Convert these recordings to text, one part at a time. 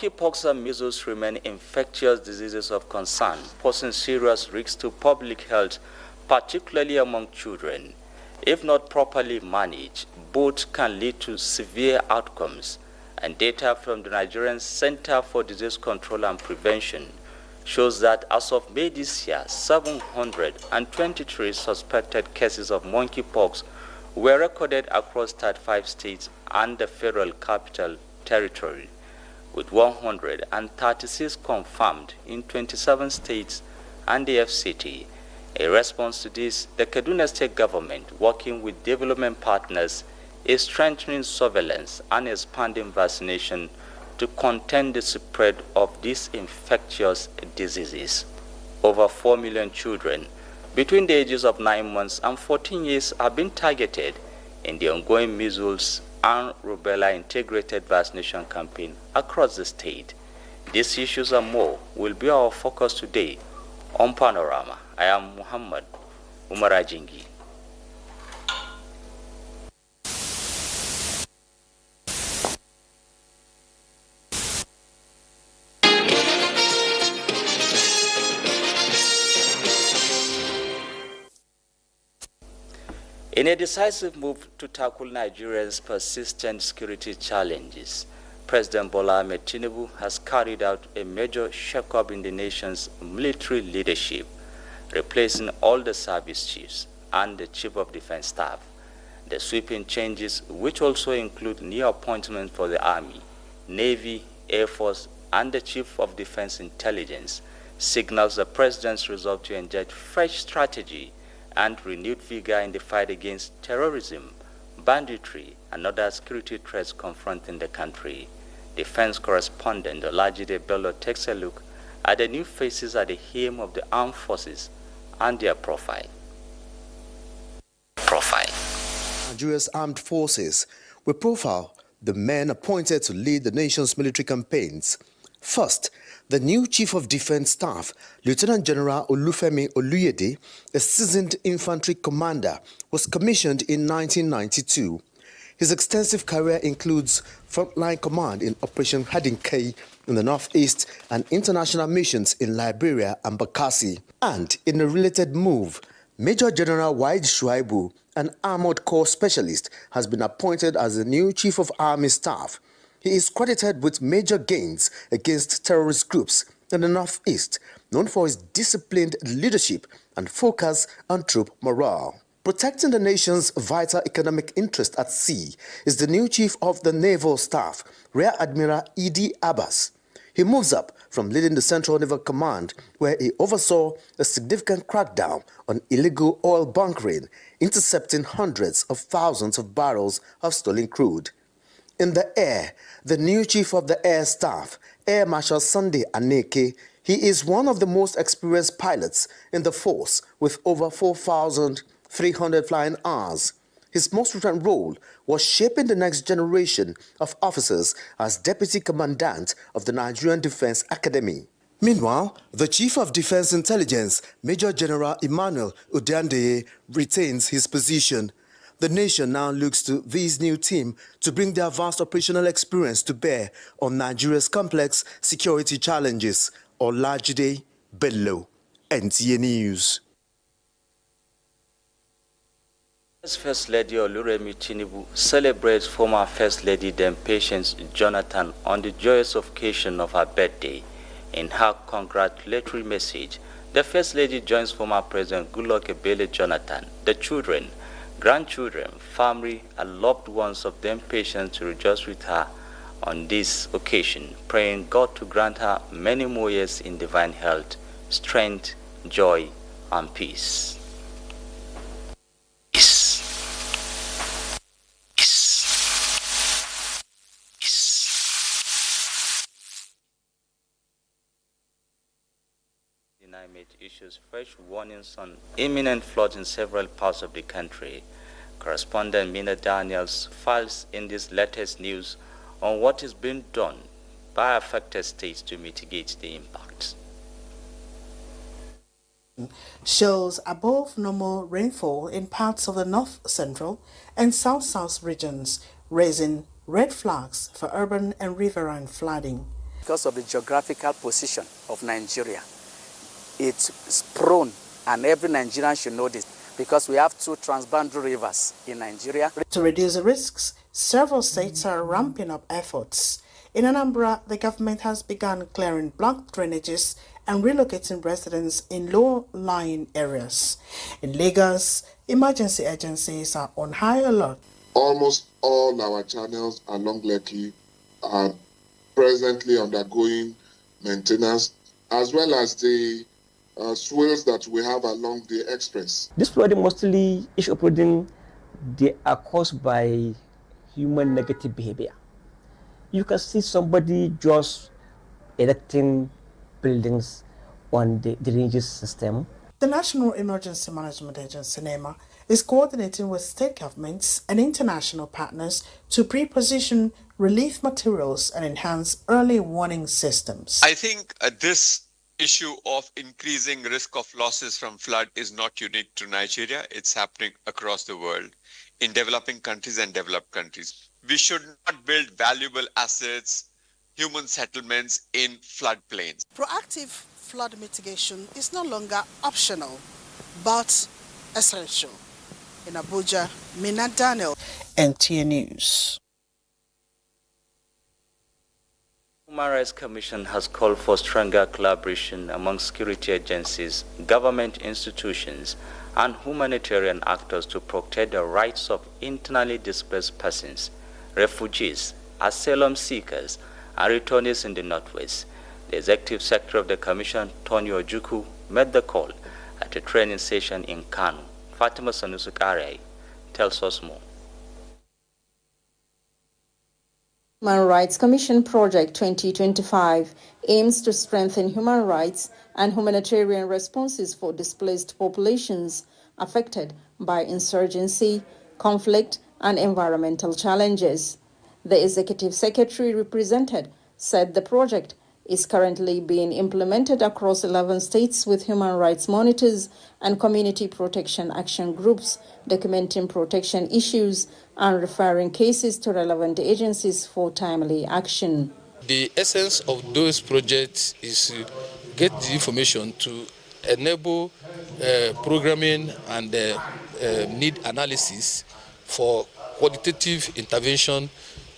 Monkeypox and measles remain infectious diseases of concern, posing serious risks to public health, particularly among children. If not properly managed, both can lead to severe outcomes, and data from the Nigerian Center for Disease Control and Prevention shows that as of May this year, 723 suspected cases of monkeypox were recorded across 35 states and the Federal Capital Territory, with 136 confirmed in 27 states and the FCT. In response to this, the Kaduna State government, working with development partners, is strengthening surveillance and expanding vaccination to contain the spread of these infectious diseases. Over 4 million children between the ages of 9 months and 14 years have been targeted in the ongoing measles and rubella integrated vaccination campaign across the state. These issues and more will be our focus today on Panorama. I am Muhammad Umarajingi. In a decisive move to tackle Nigeria's persistent security challenges, President Bola Ahmed Tinubu has carried out a major shake-up in the nation's military leadership, replacing all the service chiefs and the Chief of Defense Staff. The sweeping changes, which also include new appointments for the Army, Navy, Air Force, and the Chief of Defense Intelligence, signals the President's resolve to inject fresh strategy and renewed vigor in the fight against terrorism, banditry, and other security threats confronting the country. Defense correspondent Olajide Bello takes a look at the new faces at the helm of the armed forces and their profile. Nigeria's armed forces will profile the men appointed to lead the nation's military campaigns. First, the new Chief of Defense Staff, Lieutenant General Olufemi Oluyede, a seasoned infantry commander, was commissioned in 1992. His extensive career includes frontline command in Operation Hadinkai in the Northeast and international missions in Liberia and Bakassi. And in a related move, Major General Waid Shuaibu, an armored corps specialist, has been appointed as the new Chief of Army Staff. He is credited with major gains against terrorist groups in the Northeast, known for his disciplined leadership and focus on troop morale. Protecting the nation's vital economic interest at sea is the new Chief of the Naval Staff, Rear Admiral Idi Abbas. He moves up from leading the Central Naval Command, where he oversaw a significant crackdown on illegal oil bunkering, intercepting hundreds of thousands of barrels of stolen crude. In the air, the new Chief of the Air Staff, Air Marshal Sunday Aneke, he is one of the most experienced pilots in the force with over 4,300 flying hours. His most recent role was shaping the next generation of officers as Deputy Commandant of the Nigerian Defense Academy. Meanwhile, the Chief of Defense Intelligence, Major General Emmanuel Udandeye, retains his position. The nation now looks to this new team to bring their vast operational experience to bear on Nigeria's complex security challenges. Olajide Bello, NTA News. First Lady Oluremi Tinubu celebrates former First Lady then Patience Jonathan on the joyous occasion of her birthday. In her congratulatory message, the First Lady joins former President Goodluck Ebele Jonathan, the children, grandchildren, family, and loved ones of them Patience to rejoice with her on this occasion, praying God to grant her many more years in divine health, strength, joy, and peace. Issues fresh warnings on imminent floods in several parts of the country. Correspondent Mina Daniels files in this latest news on what is being done by affected states to mitigate the impact. Shows above normal rainfall in parts of the north central and south-south regions, raising red flags for urban and riverine flooding. because of the geographical position of Nigeria. It's prone, and every Nigerian should know this, because we have 2 transboundary rivers in Nigeria. To reduce the risks, several states are ramping up efforts. In Anambra, the government has begun clearing blocked drainages and relocating residents in low-lying areas. In Lagos, emergency agencies are on high alert. Almost all our channels along Lekki are presently undergoing maintenance, as well as the swales that we have along the express. This flooding mostly is operating, they are caused by human negative behavior. You can see somebody just erecting buildings on the drainage system. The National Emergency Management Agency, NEMA, is coordinating with state governments and international partners to pre-position relief materials and enhance early warning systems. I think this issue of increasing risk of losses from flood is not unique to Nigeria. It's happening across the world, in developing countries and developed countries. We should not build valuable assets, human settlements in floodplains. Proactive flood mitigation is no longer optional, but essential. In Abuja, Mina Daniel, NTA News. Human Rights Commission has called for stronger collaboration among security agencies, government institutions, and humanitarian actors to protect the rights of internally displaced persons, refugees, asylum seekers, and returnees in the Northwest. The Executive Secretary of the Commission, Tony Ojukwu, made the call at a training session in Kano. Fatima Sanusi tells us more. Human Rights Commission Project 2025 aims to strengthen human rights and humanitarian responses for displaced populations affected by insurgency, conflict, and environmental challenges. The Executive Secretary represented said the project is currently being implemented across 11 states with human rights monitors and community protection action groups documenting protection issues and referring cases to relevant agencies for timely action. The essence of those projects is to get the information to enable programming and need analysis for qualitative intervention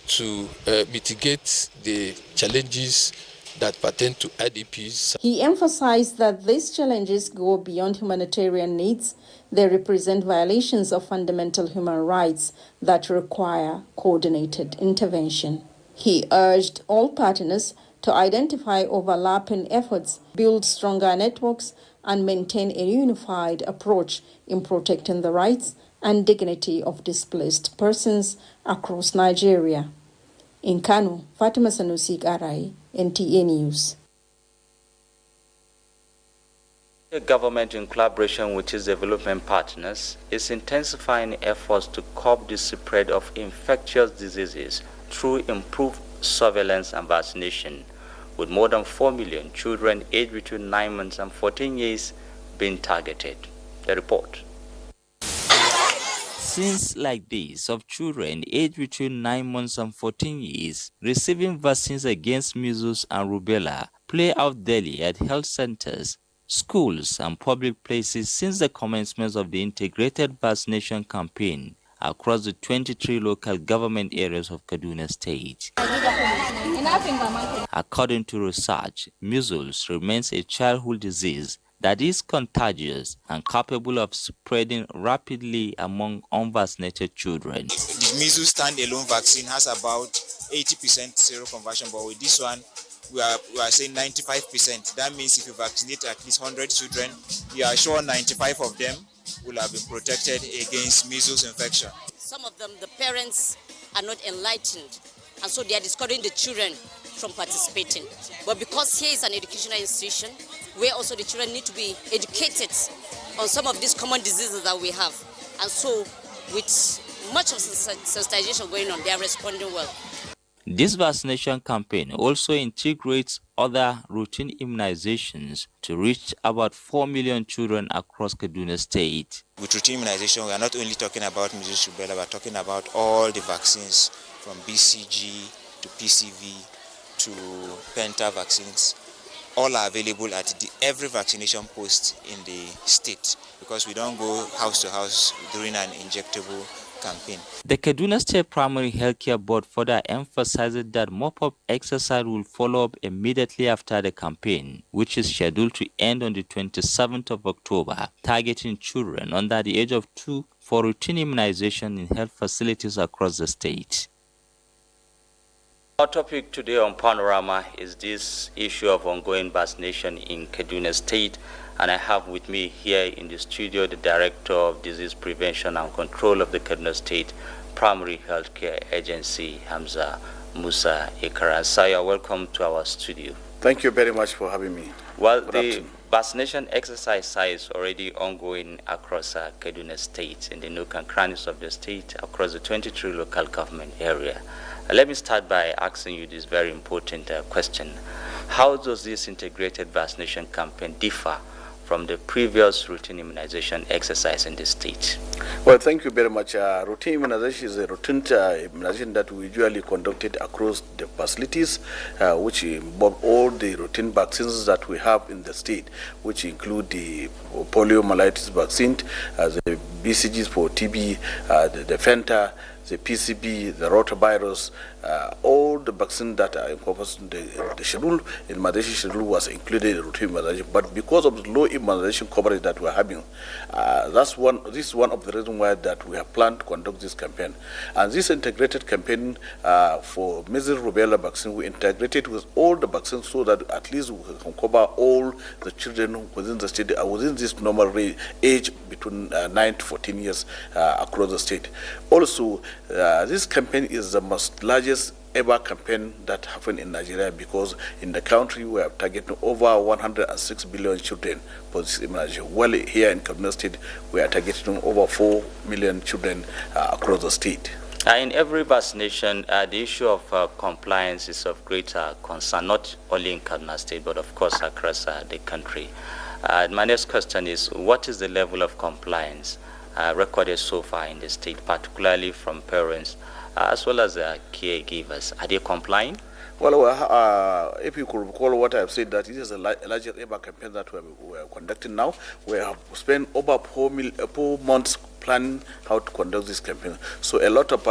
to mitigate the challenges that pertain to IDPs. He emphasized that these challenges go beyond humanitarian needs. They represent violations of fundamental human rights that require coordinated intervention. He urged all partners to identify overlapping efforts, build stronger networks, and maintain a unified approach in protecting the rights and dignity of displaced persons across Nigeria. In Kano, Fatima Sanusi Arai, NTA News. The government, in collaboration with its development partners, is intensifying efforts to curb the spread of infectious diseases through improved surveillance and vaccination, with more than 4 million children aged between 9 months and 14 years being targeted. The report. Scenes like this of children aged between 9 months and 14 years receiving vaccines against measles and rubella play out daily at health centers, schools, and public places since the commencement of the integrated vaccination campaign across the 23 local government areas of Kaduna State. According to research, measles remains a childhood disease that is contagious and capable of spreading rapidly among unvaccinated children. The measles standalone vaccine has about 80% seroconversion, but with this one, we are saying 95%. That means if you vaccinate at least 100 children, you are sure 95 of them will have been protected against measles infection. Some of them, the parents are not enlightened, and so they are discouraging the children from participating. But because here is an educational institution, where also the children need to be educated on some of these common diseases that we have. And so, with much of sensitization going on, they are responding well. This vaccination campaign also integrates other routine immunizations to reach about 4 million children across Kaduna State. With routine immunization, we are not only talking about measles rubella, we are talking about all the vaccines from BCG to PCV to Penta vaccines, all are available at every vaccination post in the state, because we don't go house to house during an injectable campaign. The Kaduna State Primary Healthcare Board further emphasizes that mop-up exercise will follow up immediately after the campaign, which is scheduled to end on the 27th of October, targeting children under the age of 2 for routine immunization in health facilities across the state. Our topic today on Panorama is this issue of ongoing vaccination in Kaduna State, and I have with me here in the studio the Director of Disease Prevention and Control of the Kaduna State Primary Healthcare Agency, Hamza Musa Ikara. Saya, welcome to our studio. Thank you very much for having me. Well, the vaccination exercise is already ongoing across Kaduna State, in the nook and crannies of the state, across the 23 local government area. Let me start by asking you this very important question. How does this integrated vaccination campaign differ from the previous routine immunization exercise in the state? Well, thank you very much. Routine immunization is a routine immunization that we usually conducted across the facilities, which involve all the routine vaccines that we have in the state, which include the poliomyelitis vaccine, the BCGs for TB, the Fenta, the PCB, the rotavirus, all the vaccines that are encompassed in the schedule, immunization schedule was included in routine immunization. But because of the low immunization coverage that we're having, this is one of the reasons why that we have planned to conduct this campaign. And this integrated campaign for measles rubella vaccine, we integrated with all the vaccines so that at least we can cover all the children within the state, within this normal age between 9 to 14 years across the state. Also, this campaign is the most largest ever campaign that happened in Nigeria, because in the country we have targeted over 106 billion children for this immunization. Well, here in Kaduna State, we are targeting over 4 million children across the state. In every vaccination, the issue of compliance is of great concern, not only in Kaduna State, but of course across the country. My next question is, what is the level of compliance recorded so far in the state, particularly from parents as well as caregivers? Are they complying? Well, if you could recall what I've said, that this is a larger ever campaign that we are conducting now. We have spent over 4 months planning how to conduct this campaign. So a lot of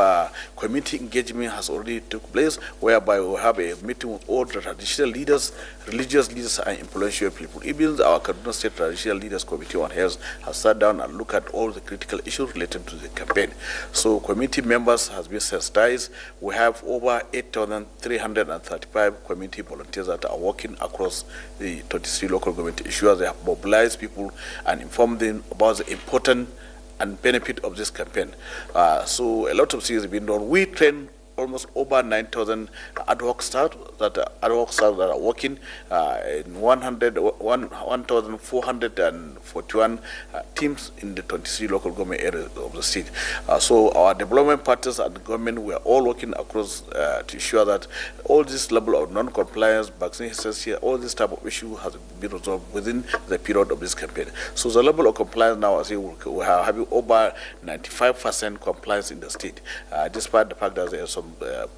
community engagement has already took place, whereby we have a meeting with all the traditional leaders, religious leaders, and influential people. Even our Kaduna State Traditional Leaders Committee on Health has sat down and looked at all the critical issues related to the campaign. So community members has been sensitized. We have over 8,335 community volunteers that are working across the 23 local government issues. They have mobilized people and informed them about the important and benefit of this campaign. So a lot of things have been done. We train almost over 9,000 ad hoc staff that are working in 1,441 teams in the 23 local government areas of the state. So our development partners and the government, we are all working across to ensure that all this level of non-compliance, vaccination, all this type of issue has been resolved within the period of this campaign. So the level of compliance now, I say, we are having over 95% compliance in the state, despite the fact that there is some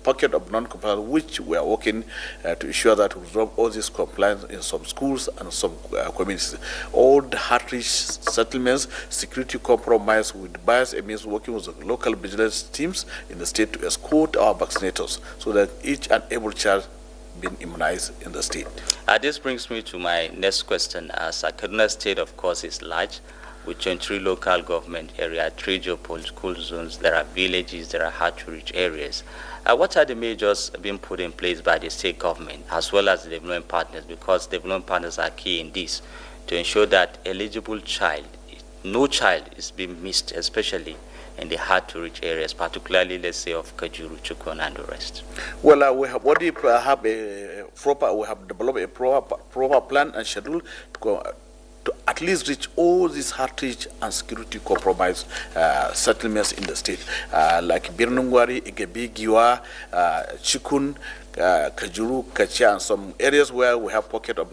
pocket of non-compliance, which we are working to ensure that we resolve all this compliance in some schools and some communities. All the hard-rich settlements, security compromise with bias means working with the local vigilance teams in the state to escort our vaccinators so that each and every child been immunized in the state. This brings me to my next question. As Kaduna State, of course, is large, with 23 local government area, 3 geopolitical zones, there are villages, there are hard-to-reach areas. What are the measures being put in place by the state government as well as the development partners, because development partners are key in this, to ensure that eligible child, no child is being missed, especially in the hard-to-reach areas, particularly, let's say, of Kajuru, Chukun, and the rest? Well, we have already have we have developed a proper plan and schedule to at least reach all these hard-to-reach and security compromised settlements in the state, like Birnungwari, Igebi, Giwa, Chikun, Kajuru, Kachia, and some areas where we have pocket of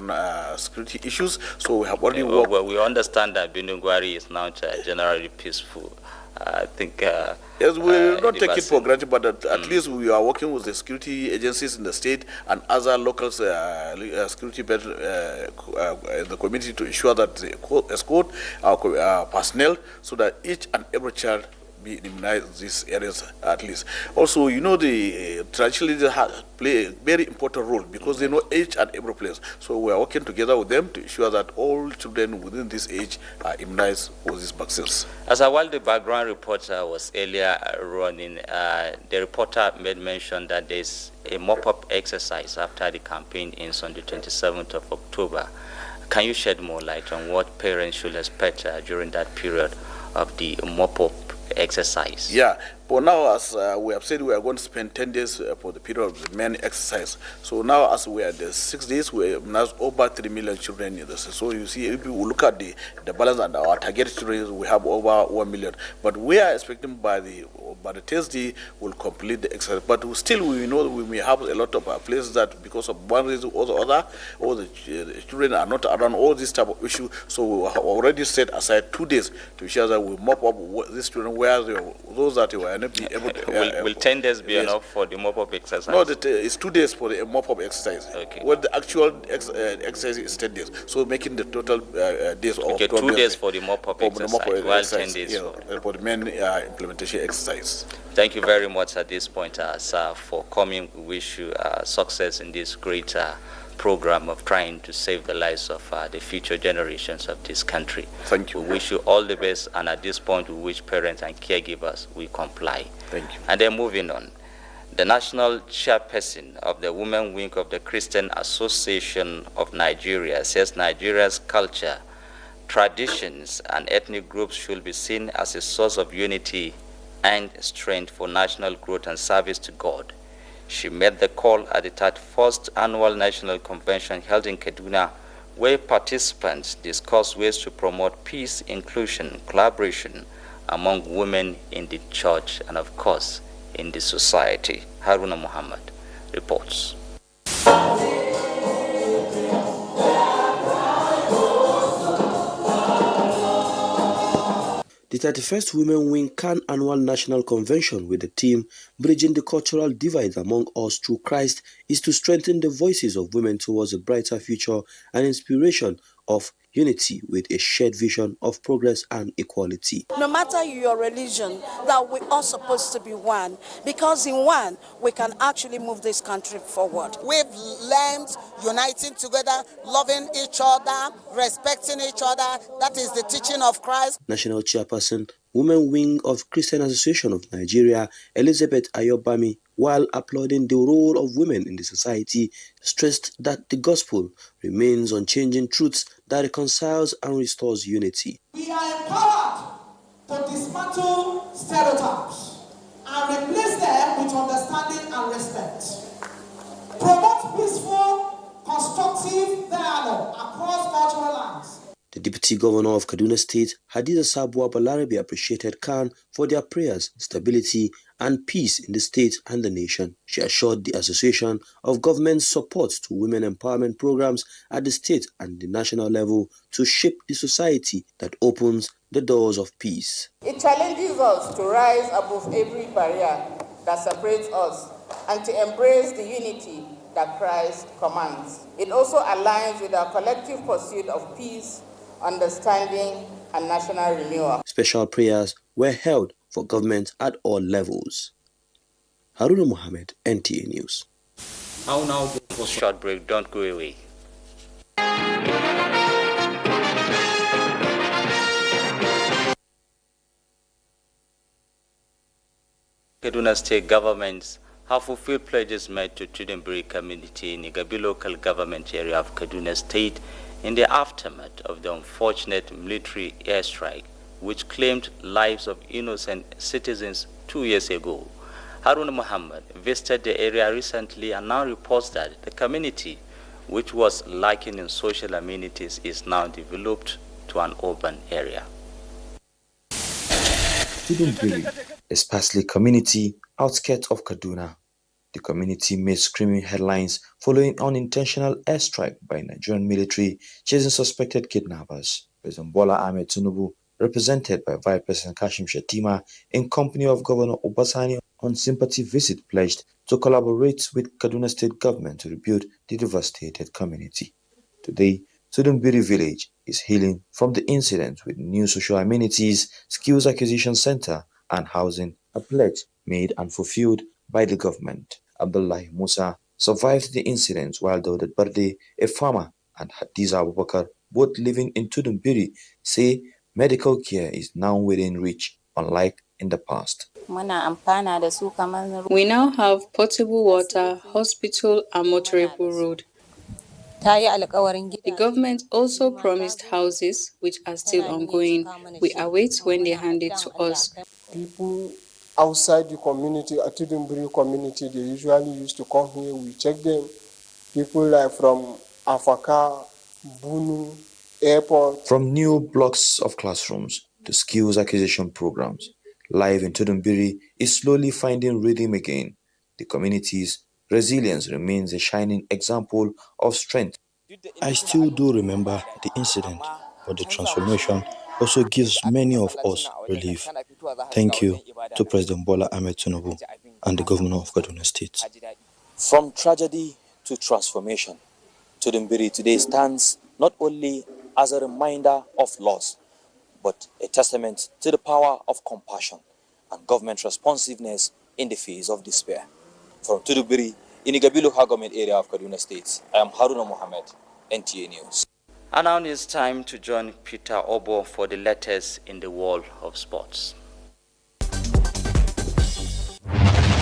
security issues. So we have already worked. Well, we understand that Birnungwari is now generally peaceful. I think. Yes, we will not take it for vaccine. granted, but at least we are working with the security agencies in the state and other local security in the community to ensure that they escort our personnel so that each and every child be immunized in these areas at least. Also, you know, traditionally they play a very important role because they know each and every place. So we are working together with them to ensure that all children within this age are immunized with these vaccines. As while the background reporter was earlier running, the reporter made mention that there's a mop-up exercise after the campaign ends on the 27th of October. Can you shed more light on what parents should expect during that period of the mop-up exercise? Yeah, for now, as we have said, we are going to spend 10 days for the period of the main exercise. So now, as we are the 6 days, we have now over 3 million children in this. So you see, if you look at the balance and our target children, we have over 1 million. But we are expecting by the Thursday we'll complete the exercise. But still, we know we may have a lot of places that because of one reason or the other, all the children are not around all this type of issue. So we have already set aside 2 days to ensure that we mop up these children where those that were not be able to. Will 10 days be enough for the mop-up exercise? No, it's 2 days for the mop-up exercise. Okay. Well, the actual exercise is 10 days. So making the total days of 2 days for the mop-up exercise, while 10 days for the main implementation exercise. Thank you very much at this point, sir, for coming. We wish you success in this great program of trying to save the lives of the future generations of this country. Thank you. We wish you all the best, and at this point, we wish parents and caregivers will comply. Thank you. And then moving on, the national chairperson of the Women Wing of the Christian Association of Nigeria says Nigeria's culture, traditions, and ethnic groups should be seen as a source of unity and strength for national growth and service to God. She made the call at the 31st Annual National Convention held in Kaduna, where participants discussed ways to promote peace, inclusion, collaboration among women in the church and, of course, in the society. Haruna Muhammad reports. The 31st Women Wing Can Annual National Convention with the theme Bridging the Cultural Divide Among Us Through Christ is to strengthen the voices of women towards a brighter future and inspiration of unity with a shared vision of progress and equality. No matter your religion, that we're all supposed to be one, because in one, we can actually move this country forward. We've learned uniting together, loving each other, respecting each other. That is the teaching of Christ. National Chairperson, Women Wing of Christian Association of Nigeria, Elizabeth Ayobami, while applauding the role of women in the society, stressed that the gospel remains unchanging truths that reconciles and restores unity. We are empowered to dismantle stereotypes and replace them with understanding and respect. Promote peaceful, constructive dialogue across cultural lines. The Deputy Governor of Kaduna State, Hadiza Sabuwa Balarabe, appreciated Khan for their prayers, stability, and peace in the state and the nation. She assured the Association of Government's support to women empowerment programs at the state and the national level to shape the society that opens the doors of peace. It challenges us to rise above every barrier that separates us and to embrace the unity that Christ commands. It also aligns with our collective pursuit of peace, understanding, and national renewal. Special prayers were held for government at all levels. Haruna Mohammed, NTA News. I'll now go for a short break. Don't go away. Kaduna State governments have fulfilled pledges made to Tudunbiri community in the Igabi local government area of Kaduna State in the aftermath of the unfortunate military airstrike which claimed lives of innocent citizens 2 years ago. Haruna Muhammad visited the area recently and now reports that the community, which was lacking in social amenities, is now developed to an urban area. Tudunbiri, a sparsely community outskirts of Kaduna. The community made screaming headlines following unintentional airstrike by Nigerian military chasing suspected kidnappers. President Bola Ahmed Tinubu represented by Vice President Kashim Shettima in company of Governor Obasani on sympathy visit, pledged to collaborate with Kaduna State government to rebuild the devastated community. Today, Tudumbiri village is healing from the incident with new social amenities, skills acquisition center, and housing, a pledge made and fulfilled by the government. Abdullahi Musa survived the incident while Daudat Barde, a farmer, and Hadiza Abubakar, both living in Tudumbiri, say medical care is now within reach, unlike in the past. We now have potable water, hospital, and motorable road. The government also promised houses, which are still ongoing. We await when they hand it to us. People outside the community, Atudumbiri community, they usually used to come here. We check them. People like from Afaka, Bunu, airport. From new blocks of classrooms to skills acquisition programs, life in Tudumbiri is slowly finding rhythm again. The community's resilience remains a shining example of strength. I still do remember the incident, but the transformation also gives many of us relief. Thank you to President Bola Ahmed Tinubu and the Governor of Kaduna State. From tragedy to transformation, Tudumbiri today stands not only as a reminder of loss, but a testament to the power of compassion and government responsiveness in the face of despair. From Tudumbiri, in the Gabilu Government area of Kaduna State, I am Haruna Mohammed, NTA News. And now it's time to join Peter Obo for the latest in the world of sports.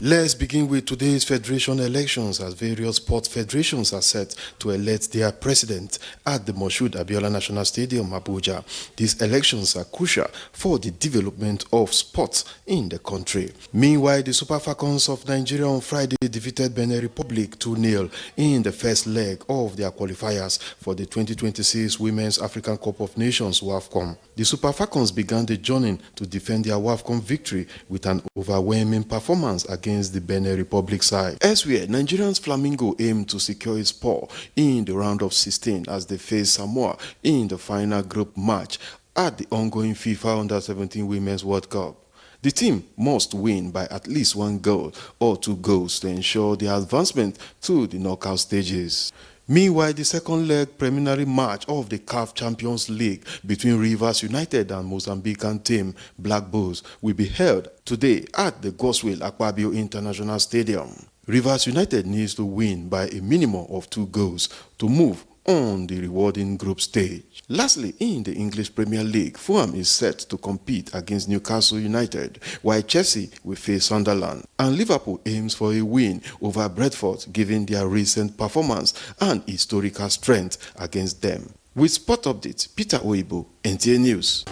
Let's begin with today's federation elections, as various sports federations are set to elect their president at the Moshood Abiola National Stadium, Abuja. These elections are crucial for the development of sports in the country. Meanwhile, the Super Falcons of Nigeria on Friday defeated Benin Republic 2-0 in the first leg of their qualifiers for the 2026 Women's African Cup of Nations WAFCON. The Super Falcons began the journey to defend their WAFCON victory with an overwhelming performance against the Benin Republic side. Elsewhere, Nigerians Flamingo aim to secure its spot in the round of 16 as they face Samoa in the final group match at the ongoing FIFA Under-17 Women's World Cup. The team must win by at least 1 goal or 2 goals to ensure their advancement to the knockout stages. Meanwhile, the second leg preliminary match of the CAF Champions League between Rivers United and Mozambican team Black Bulls will be held today at the Goswell Akpabio International Stadium. Rivers United needs to win by a minimum of 2 goals to move on the rewarding group stage. Lastly, in the English Premier League, Fulham is set to compete against Newcastle United, while Chelsea will face Sunderland. And Liverpool aims for a win over Brentford, given their recent performance and historical strength against them. With Sport Updates, Peter Oibo, NTA News.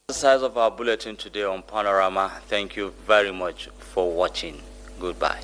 The size of our bulletin today on Panorama. Thank you very much for watching. Goodbye.